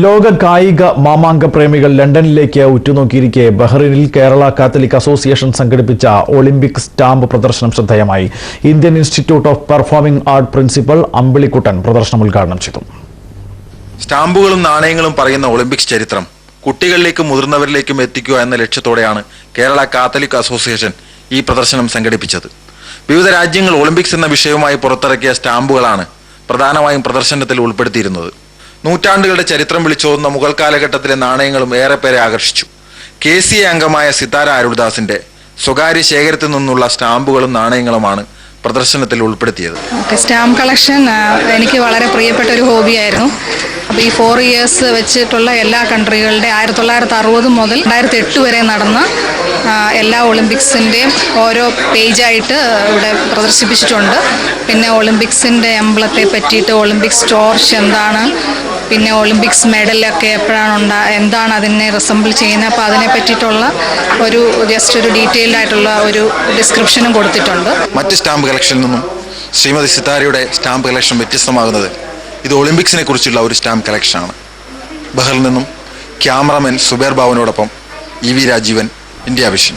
ലോക കായിക മാമാങ്ക പ്രേമികൾ ലണ്ടനിലേക്ക് ഉറ്റുനോക്കിയിരിക്കെ ബഹ്റൈനിൽ കേരള കാത്തലിക് അസോസിയേഷൻ സംഘടിപ്പിച്ച ഒളിമ്പിക് സ്റ്റാമ്പ് പ്രദർശനം ശ്രദ്ധേയമായി. Indian institute of performing art principal Ambilikuttan പ്രദർശനം ഉദ്ഘാടനം ചെയ്തു. സ്റ്റാമ്പുകളും നാണയങ്ങളും പറയുന്ന ഒളിമ്പിക്സ് ചരിത്രം കുട്ടികളിലേക്കും മുതിർന്നവരിലേക്കും എത്തിക്കുക എന്ന ലക്ഷ്യത്തോടെയാണ് കേരള കാത്തലിക് അസോസിയേഷൻ ഈ പ്രദർശനം സംഘടിപ്പിച്ചത്. വിവിധ രാജ്യങ്ങൾ ഒളിമ്പിക്സ് എന്ന വിഷയവുമായി പുറത്തിറക്കിയ സ്റ്റാമ്പുകളാണ് പ്രധാനമായും പ്രദർശനത്തിൽ ഉൾപ്പെടുത്തിയിരുന്നത്. നൂറ്റാണ്ടുകളുടെ ചരിത്രം വിളിച്ചോതുന്ന മുഗൾ കാലഘട്ടത്തിലെ നാണയങ്ങളും ഏറെ പേരെ ആകർഷിച്ചു. KCA അംഗമായ സിതാര അരുൾദാസിന്റെ സ്വകാര്യ ശേഖരത്തിൽ നിന്നുള്ള സ്റ്റാമ്പുകളും നാണയങ്ങളുമാണ് പ്രദർശനത്തിൽ ഉൾപ്പെടുത്തിയത്. സ്റ്റാമ്പ് കളക്ഷൻ എനിക്ക് വളരെ പ്രിയപ്പെട്ട ഒരു ഹോബിയായിരുന്നു. അപ്പോൾ ഈ 4 ഇയേഴ്സ് വെച്ചിട്ടുള്ള എല്ലാ കൺട്രികളുടെ 1960 മുതൽ 2008 വരെ നടന്ന എല്ലാ ഒളിമ്പിക്സിൻ്റെയും ഓരോ പേജായിട്ട് ഇവിടെ പ്രദർശിപ്പിച്ചിട്ടുണ്ട്. പിന്നെ ഒളിമ്പിക്സിൻ്റെ എംബ്ലത്തെ പറ്റിയിട്ട്, ഒളിമ്പിക്സ് ടോർച്ച് എന്താണ്, പിന്നെ ഒളിമ്പിക്സ് മെഡലൊക്കെ എപ്പോഴാണ് എന്താണ് അതിനെ റിസംബിൾ ചെയ്യുന്നത്, അപ്പോൾ അതിനെ പറ്റിയിട്ടുള്ള ജസ്റ്റ് ഒരു ഡീറ്റെയിൽഡ് ആയിട്ടുള്ള ഒരു ഡിസ്ക്രിപ്ഷനും കൊടുത്തിട്ടുണ്ട്. മറ്റ് സ്റ്റാമ്പ് കളക്ഷനിൽ നിന്നും ശ്രീമതി സിതാരയുടെ സ്റ്റാമ്പ് കളക്ഷൻ വ്യത്യസ്തമാകുന്നത് ഇത് ഒളിമ്പിക്സിനെ കുറിച്ചുള്ള ഒരു സ്റ്റാമ്പ് കളക്ഷനാണ്. ബഹ്റിൽ നിന്നും ക്യാമറാമാൻ സുബേർ ബാബുവിനോടൊപ്പം EV രാജീവൻ, ഇന്ത്യ വിഷൻ.